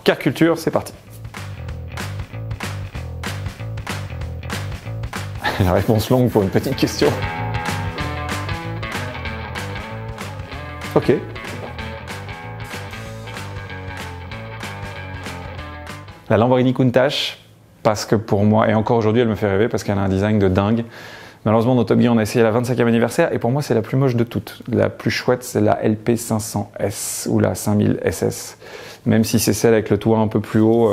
Car culture, c'est parti. La réponse longue pour une petite question. Ok. La Lamborghini Countach, parce que pour moi, et encore aujourd'hui elle me fait rêver parce qu'elle a un design de dingue. Malheureusement dans Top Gear on a essayé la 25e anniversaire et pour moi c'est la plus moche de toutes. La plus chouette c'est la LP500S ou la 5000 SS. Même si c'est celle avec le toit un peu plus haut,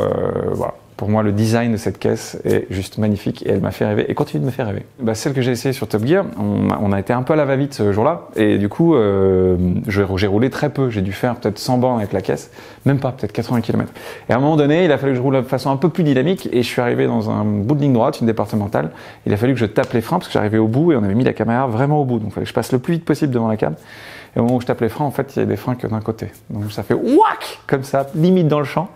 voilà. Pour moi, le design de cette caisse est juste magnifique et elle m'a fait rêver et continue de me faire rêver. Celle que j'ai essayée sur Top Gear, on a été un peu à la va-vite ce jour-là et du coup, j'ai roulé très peu. J'ai dû faire peut-être 100 bornes avec la caisse, même pas, peut-être 80 km. Et à un moment donné, il a fallu que je roule de façon un peu plus dynamique et je suis arrivé dans un bout de ligne droite, une départementale. Il a fallu que je tape les freins parce que j'arrivais au bout et on avait mis la caméra vraiment au bout. Donc il fallait que je passe le plus vite possible devant la cam. Et au moment où je tape les freins, en fait, il y a des freins que d'un côté. Donc ça fait wouac comme ça, limite dans le champ.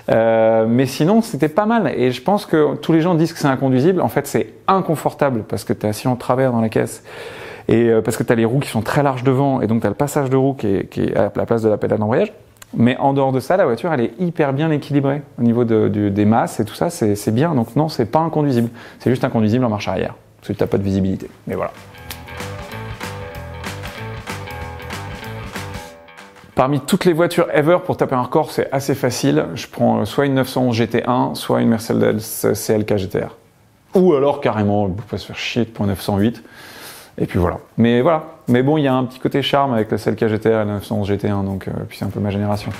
Mais sinon, c'était pas mal. Et je pense que tous les gens disent que c'est inconduisible. En fait, c'est inconfortable parce que tu es assis en travers dans la caisse. Et parce que tu as les roues qui sont très larges devant. Et donc, tu as le passage de roue qui est à la place de la pédale d'embrayage. Mais en dehors de ça, la voiture, elle est hyper bien équilibrée. Au niveau des masses et tout ça, c'est bien. Donc non, c'est pas inconduisible. C'est juste inconduisible en marche arrière. Parce que tu n'as pas de visibilité. Mais voilà. Parmi toutes les voitures ever, pour taper un record, c'est assez facile. Je prends soit une 911 GT1, soit une Mercedes CLK GTR. Ou alors carrément, on peut se faire chier pour une 908. Et puis voilà. Mais voilà. Mais bon, il y a un petit côté charme avec la CLK GTR et la 911 GT1, donc puis c'est un peu ma génération.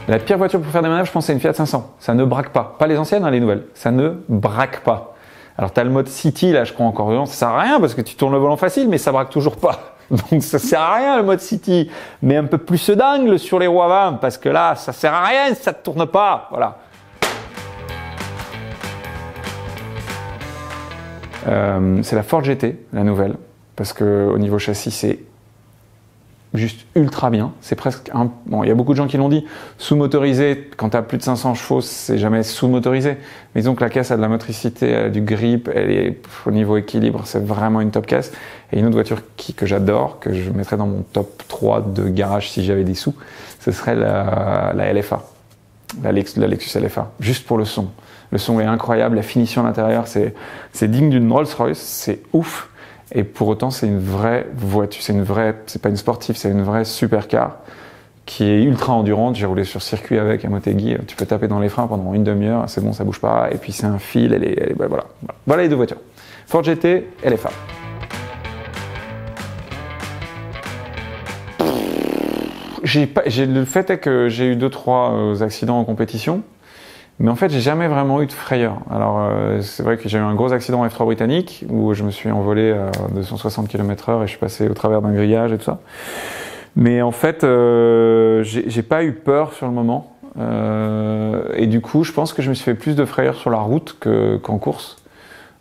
La pire voiture pour faire des manœuvres, je pense, c'est une Fiat 500. Ça ne braque pas. Pas les anciennes, hein, les nouvelles. Ça ne braque pas. Alors, tu as le mode City, là, je crois encore dedans. Ça sert à rien parce que tu tournes le volant facile, mais ça braque toujours pas. Donc, ça sert à rien, le mode City. Mais un peu plus d'angle sur les roues avant parce que là, ça sert à rien, ça ne tourne pas. Voilà. C'est la Ford GT, la nouvelle. Parce que au niveau châssis, c'est juste ultra bien. C'est presque un... Bon, il y a beaucoup de gens qui l'ont dit. Sous-motorisé, quand tu as plus de 500 chevaux, c'est jamais sous-motorisé. Mais disons que la caisse a de la motricité, elle a du grip, elle est au niveau équilibre, c'est vraiment une top caisse. Et une autre voiture que j'adore, que je mettrais dans mon top 3 de garage si j'avais des sous, ce serait la LFA. La Lexus LFA. Juste pour le son. Le son est incroyable, la finition à l'intérieur, c'est digne d'une Rolls-Royce, c'est ouf. Et pour autant, c'est une vraie voiture, c'est pas une sportive, c'est une vraie supercar qui est ultra endurante. J'ai roulé sur circuit avec à Motegi, tu peux taper dans les freins pendant une demi-heure, c'est bon, ça bouge pas. Et puis c'est un fil, voilà les deux voitures. Ford GT, LFA. Le fait est que j'ai eu 2-3 accidents en compétition. Mais en fait, j'ai jamais vraiment eu de frayeur. Alors, c'est vrai que j'ai eu un gros accident en F3 britannique où je me suis envolé à 260 km/h et je suis passé au travers d'un grillage et tout ça. Mais en fait, j'ai pas eu peur sur le moment. Et du coup, je pense que je me suis fait plus de frayeur sur la route qu'en course.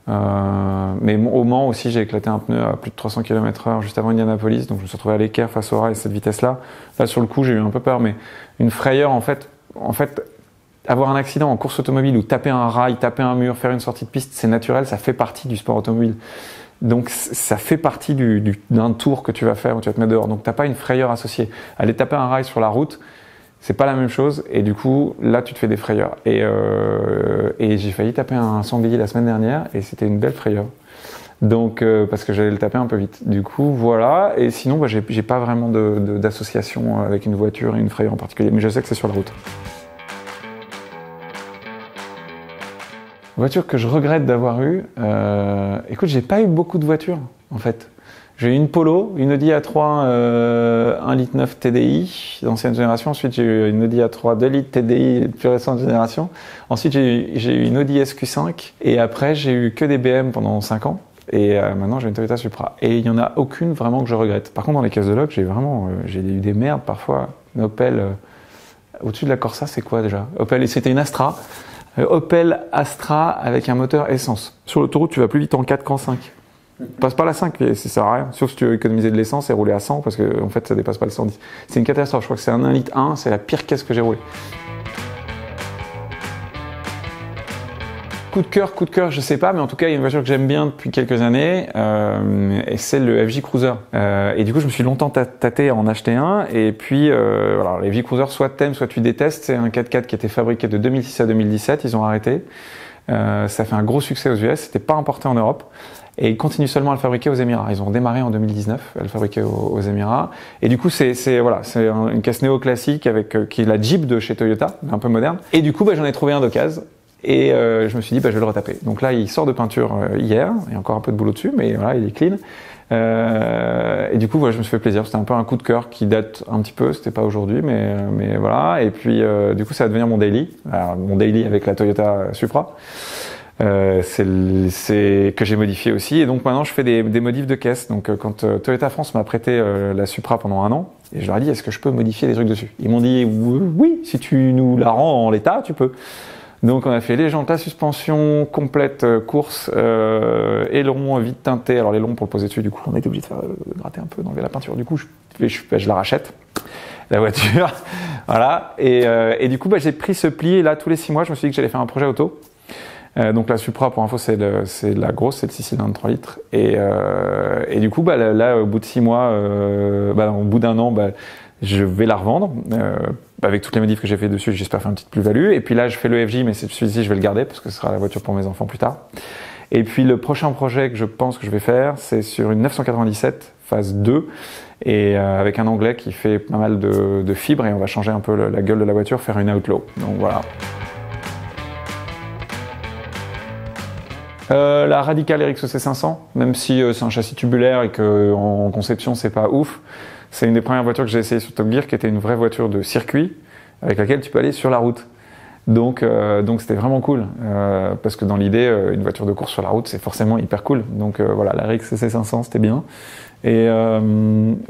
Mais au Mans aussi, j'ai éclaté un pneu à plus de 300 km/h juste avant Indianapolis. Donc, je me suis retrouvé à l'équerre face au rail à cette vitesse-là. Là, sur le coup, j'ai eu un peu peur. Mais une frayeur, en fait, avoir un accident en course automobile ou taper un rail, taper un mur, faire une sortie de piste, c'est naturel, ça fait partie du sport automobile. Donc ça fait partie d'un tour que tu vas faire où tu vas te mettre dehors. Donc t'as pas une frayeur associée. Aller taper un rail sur la route, c'est pas la même chose. Et du coup, là tu te fais des frayeurs. Et j'ai failli taper un sanglier la semaine dernière et c'était une belle frayeur. Donc parce que j'allais le taper un peu vite. Du coup voilà. Et sinon, j'ai pas vraiment d'association avec une voiture et une frayeur en particulier. Mais je sais que c'est sur la route. Voiture que je regrette d'avoir eue, écoute, j'ai pas eu beaucoup de voitures en fait. J'ai eu une Polo, une Audi A3 1,9 litre TDI d'ancienne génération. Ensuite, j'ai eu une Audi A3 2 litres TDI plus récente génération. Ensuite, j'ai eu une Audi SQ5 et après, j'ai eu que des BM pendant 5 ans. Et maintenant, j'ai une Toyota Supra. Et il y en a aucune vraiment que je regrette. Par contre, dans les caisses de loc, j'ai eu des merdes parfois. Une Opel au-dessus de la Corsa, c'est quoi déjà? Opel, c'était une Astra. Opel Astra avec un moteur essence. Sur l'autoroute, tu vas plus vite en 4 qu'en 5. Passe pas la 5, ça sert à rien. Sauf si tu veux économiser de l'essence et rouler à 100 parce que en fait, ça dépasse pas le 110. C'est une catastrophe. Je crois que c'est un 1,1 litre, c'est la pire caisse que j'ai roulée. coup de cœur, je sais pas, mais en tout cas, il y a une voiture que j'aime bien depuis quelques années, et c'est le FJ Cruiser. Et du coup, je me suis longtemps tâté à en acheter un, et puis, voilà, le FJ Cruiser, soit t'aimes, soit tu détestes. C'est un 4x4 qui était fabriqué de 2006 à 2017, ils ont arrêté. Ça fait un gros succès aux US, c'était pas importé en Europe. Et ils continuent seulement à le fabriquer aux Émirats. Ils ont démarré en 2019 à le fabriquer aux Émirats. Et du coup, c'est une caisse néo-classique qui est la Jeep de chez Toyota, un peu moderne. Et du coup, j'en ai trouvé un d'occasion. Et je me suis dit, je vais le retaper. Donc là, il sort de peinture hier. Il y a encore un peu de boulot dessus, mais voilà, il est clean. Et du coup, je me suis fait plaisir. C'était un peu un coup de cœur qui date un petit peu. C'était pas aujourd'hui, mais voilà. Et puis, du coup, ça va devenir mon daily. Alors, mon daily avec la Toyota Supra. C'est que j'ai modifié aussi, et donc maintenant je fais des modifs de caisse. Donc quand Toyota France m'a prêté la Supra pendant 1 an, et je leur ai dit est-ce que je peux modifier des trucs dessus, ils m'ont dit oui, si tu nous la rends en l'état tu peux. Donc on a fait les jantes, la suspension complète, course, aileron vide teinté. Alors l'aileron pour le poser dessus, du coup on a été obligé de faire gratter un peu, d'enlever la peinture. Du coup je la rachète, la voiture. Voilà. Et du coup j'ai pris ce pli, et là tous les 6 mois je me suis dit que j'allais faire un projet auto. Donc la Supra, pour info, c'est la grosse, c'est le 6 cylindres 3 litres. Et du coup, là, au bout de 6 mois, au bout d'1 an, je vais la revendre. Avec toutes les modifs que j'ai fait dessus, j'espère faire une petite plus-value. Et puis là, je fais le FJ, mais celui-ci, je vais le garder parce que ce sera la voiture pour mes enfants plus tard. Et puis le prochain projet que je pense que je vais faire, c'est sur une 997 phase 2, et avec un anglais qui fait pas mal de fibres, et on va changer un peu la gueule de la voiture, faire une Outlaw. Donc voilà. La Radical RX C500, même si c'est un châssis tubulaire et qu'en conception c'est pas ouf, c'est une des premières voitures que j'ai essayé sur Top Gear, qui était une vraie voiture de circuit avec laquelle tu peux aller sur la route. Donc c'était vraiment cool, parce que dans l'idée, une voiture de course sur la route c'est forcément hyper cool. Donc voilà, la RX C500 c'était bien. Et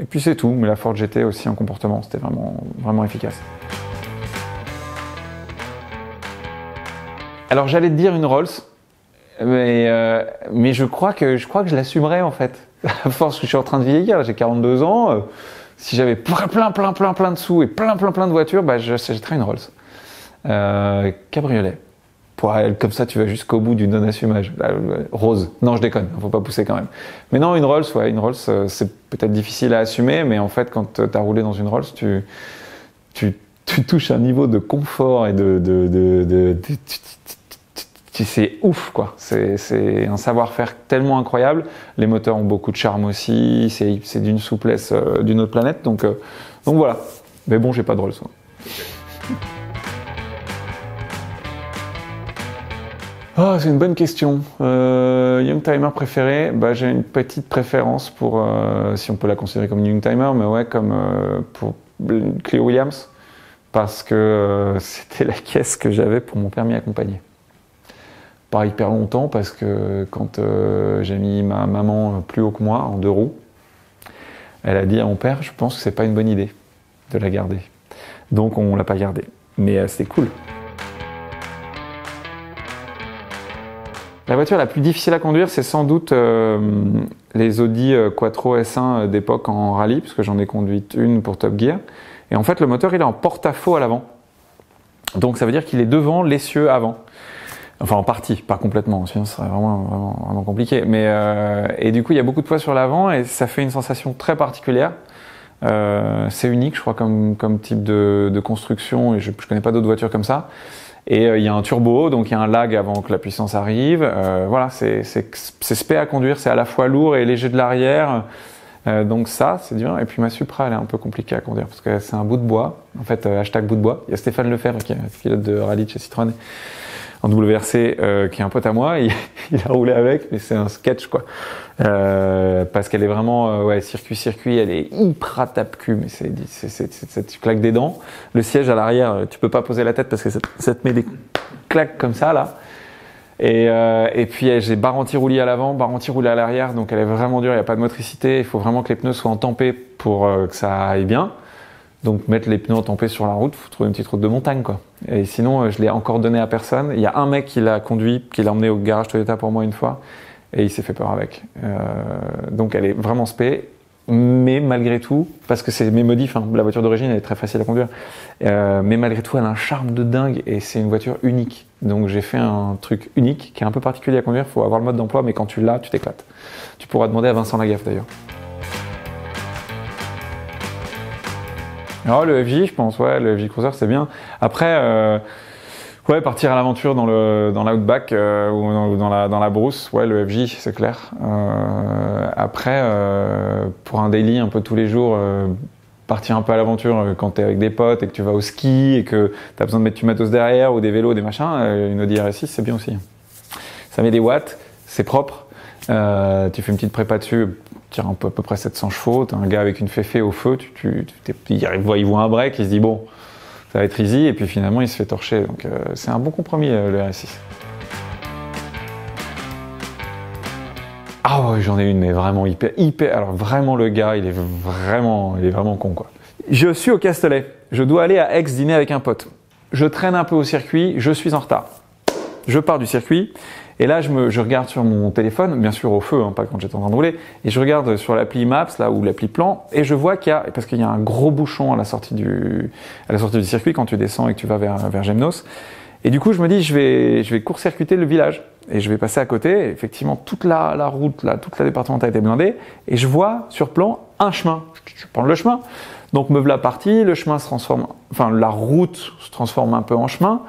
puis c'est tout, mais la Ford GT aussi en comportement, c'était vraiment efficace. Alors j'allais te dire une Rolls. Mais je crois que je l'assumerai en fait. À force que je suis en train de vieillir, j'ai 42 ans. Si j'avais plein de sous et plein de voitures, j'achèterais une Rolls. Cabriolet. Pour elle, comme ça, tu vas jusqu'au bout du non-assumage. Rose. Non, je déconne. Faut pas pousser quand même. Mais non, une Rolls, c'est peut-être difficile à assumer, mais en fait, quand t'as roulé dans une Rolls, tu touches un niveau de confort et c'est ouf quoi, c'est un savoir-faire tellement incroyable. Les moteurs ont beaucoup de charme aussi, c'est d'une souplesse d'une autre planète, donc voilà. Mais bon, j'ai pas de Rolls. Oh, c'est une bonne question. Youngtimer préféré, j'ai une petite préférence pour, si on peut la considérer comme une Youngtimer, mais ouais, comme pour Clio Williams, parce que c'était la caisse que j'avais pour mon permis accompagné. Pas hyper longtemps, parce que quand j'ai mis ma maman plus haut que moi, en 2 roues, elle a dit à mon père, je pense que c'est pas une bonne idée de la garder. Donc on l'a pas gardée. Mais c'était cool. La voiture la plus difficile à conduire, c'est sans doute les Audi Quattro S1 d'époque en rallye, parce que j'en ai conduite une pour Top Gear. Et en fait, le moteur, il est en porte-à-faux à l'avant. Donc ça veut dire qu'il est devant l'essieu avant. Enfin, en partie, pas complètement, sinon ce serait vraiment compliqué. Mais, et du coup, il y a beaucoup de poids sur l'avant et ça fait une sensation très particulière. C'est unique, je crois, comme type de construction, et je connais pas d'autres voitures comme ça. Et il y a un turbo, donc il y a un lag avant que la puissance arrive. Voilà, c'est spé à conduire, c'est à la fois lourd et léger de l'arrière. Donc ça, c'est dur. Et puis ma Supra, elle est un peu compliquée à conduire parce que c'est un bout de bois. En fait, hashtag bout de bois. Il y a Stéphane Lefebvre, qui est pilote de rallye de chez Citroën, en WRC, qui est un pote à moi. Il a roulé avec, mais c'est un sketch, quoi. Parce qu'elle est vraiment, circuit, elle est hyper tape-cul, mais tu claques des dents. Le siège à l'arrière, tu peux pas poser la tête parce que ça te met des claques comme ça, là. Et puis j'ai barre anti-roulis à l'avant, barre anti-roulis à l'arrière, donc elle est vraiment dure, il n'y a pas de motricité, il faut vraiment que les pneus soient entempés pour que ça aille bien. Donc mettre les pneus entempés sur la route, il faut trouver une petite route de montagne, quoi. Et sinon, je l'ai encore donné à personne. Il y a un mec qui l'a conduit, qui l'a emmené au garage Toyota pour moi une fois, et il s'est fait peur avec. Donc elle est vraiment spé. mais malgré tout, parce que c'est mes modifs, hein, la voiture d'origine elle est très facile à conduire, mais malgré tout elle a un charme de dingue et c'est une voiture unique. Donc j'ai fait un truc unique qui est un peu particulier à conduire, il faut avoir le mode d'emploi, mais quand tu l'as, tu t'éclates. Tu pourras demander à Vincent Lagaffe d'ailleurs. Oh, le FJ, je pense, ouais, le FJ Cruiser c'est bien. Après, ouais, partir à l'aventure dans l'outback ou dans la brousse, ouais, le FJ, c'est clair. Après, pour un daily un peu tous les jours, partir un peu à l'aventure quand t'es avec des potes et que tu vas au ski et que t'as besoin de mettre du matos derrière ou des vélos, des machins, une Audi RS6, c'est bien aussi. Ça met des watts, c'est propre. Tu fais une petite prépa dessus, tu tires à peu près 700 chevaux, t'as un gars avec une féfé au feu, il voit un break, il se dit bon, ça va être easy, et puis finalement il se fait torcher. Donc c'est un bon compromis le RS6. Ah ouais, j'en ai une, mais vraiment hyper. Alors vraiment le gars, il est vraiment con quoi. Je suis au Castellet, je dois aller à Aix dîner avec un pote. Je traîne un peu au circuit, je suis en retard. Je pars du circuit, et là je regarde sur mon téléphone, bien sûr au feu, hein, pas quand j'étais en train de rouler, et je regarde sur l'appli Maps, là, ou l'appli Plan, et je vois parce qu'il y a un gros bouchon à la sortie du circuit quand tu descends et que tu vas vers Gemnos. Et du coup, je me dis, je vais court-circuiter le village. Et je vais passer à côté. Et effectivement, toute la route, là, toute la départementale était blindée. Et je vois sur plan un chemin. Je prends le chemin. Donc, me voilà parti. Le chemin se transforme, enfin, la route se transforme un peu en chemin.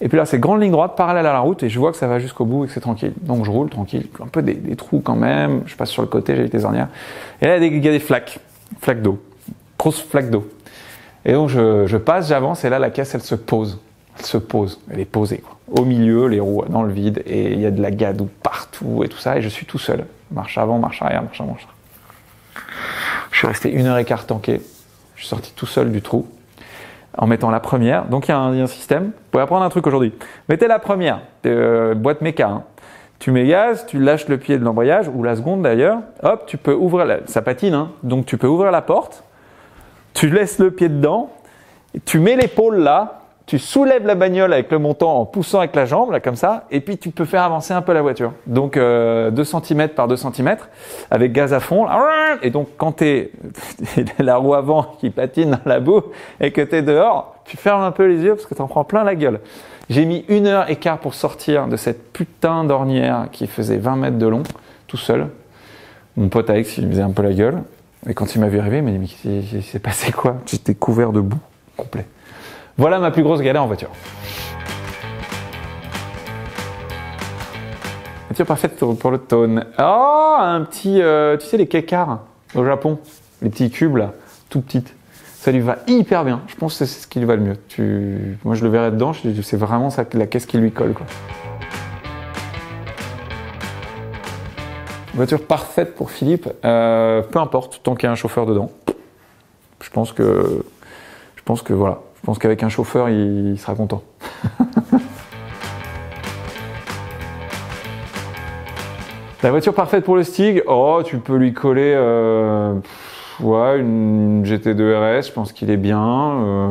Et puis là, c'est grande ligne droite, parallèle à la route. Et je vois que ça va jusqu'au bout et que c'est tranquille. Donc, je roule tranquille. Un peu des trous quand même. Je passe sur le côté, j'ai des ornières. Et là, il y a des flaques d'eau. Grosses flaques d'eau. Et donc, je passe, j'avance. Et là, la caisse, elle se pose. Elle est posée quoi. Au milieu, les roues dans le vide et il y a de la gadoue partout et tout ça et je suis tout seul. Marche avant, marche arrière, marche avant, marche arrière. Je suis resté 1h15 tanké. Je suis sorti tout seul du trou en mettant la première. Donc il y a un système. Vous pouvez apprendre un truc aujourd'hui. Mettez la première, boîte méca. Hein. Tu mets gaz, tu lâches le pied de l'embrayage ou la seconde d'ailleurs. Hop, tu peux ouvrir ça patine. Hein. Donc tu peux ouvrir la porte. Tu laisses le pied dedans. Tu mets l'épaule là. Tu soulèves la bagnole avec le montant en poussant avec la jambe, là, comme ça, et puis tu peux faire avancer un peu la voiture. Donc 2 cm par 2 cm, avec gaz à fond. Et donc quand t'es la roue avant qui patine dans la boue et que t'es dehors, tu fermes un peu les yeux parce que t'en prends plein la gueule. J'ai mis 1h15 pour sortir de cette putain d'ornière qui faisait 20 mètres de long, tout seul. Mon pote Alex, il me faisait un peu la gueule. Et quand il m'a vu arriver, il m'a dit « Mais il s'est passé quoi ?» J'étais couvert de boue, complet. Voilà ma plus grosse galère en voiture. Voiture parfaite pour l'automne. Oh, un petit, tu sais les kekars au Japon, les petits cubes là, tout petites. Ça lui va hyper bien. Je pense que c'est ce qui lui va le mieux. Moi je le verrais dedans, c'est vraiment ça, la caisse qui lui colle quoi. Voiture parfaite pour Philippe. Peu importe, tant qu'il y a un chauffeur dedans. Je pense que voilà. Je pense qu'avec un chauffeur, il sera content. La voiture parfaite pour le Stig, oh, tu peux lui coller ouais, une GT2 RS, je pense qu'il est bien.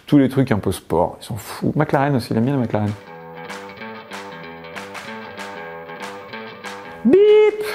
Tous les trucs un peu sport, ils sont fous. McLaren aussi, il aime bien la McLaren. Bip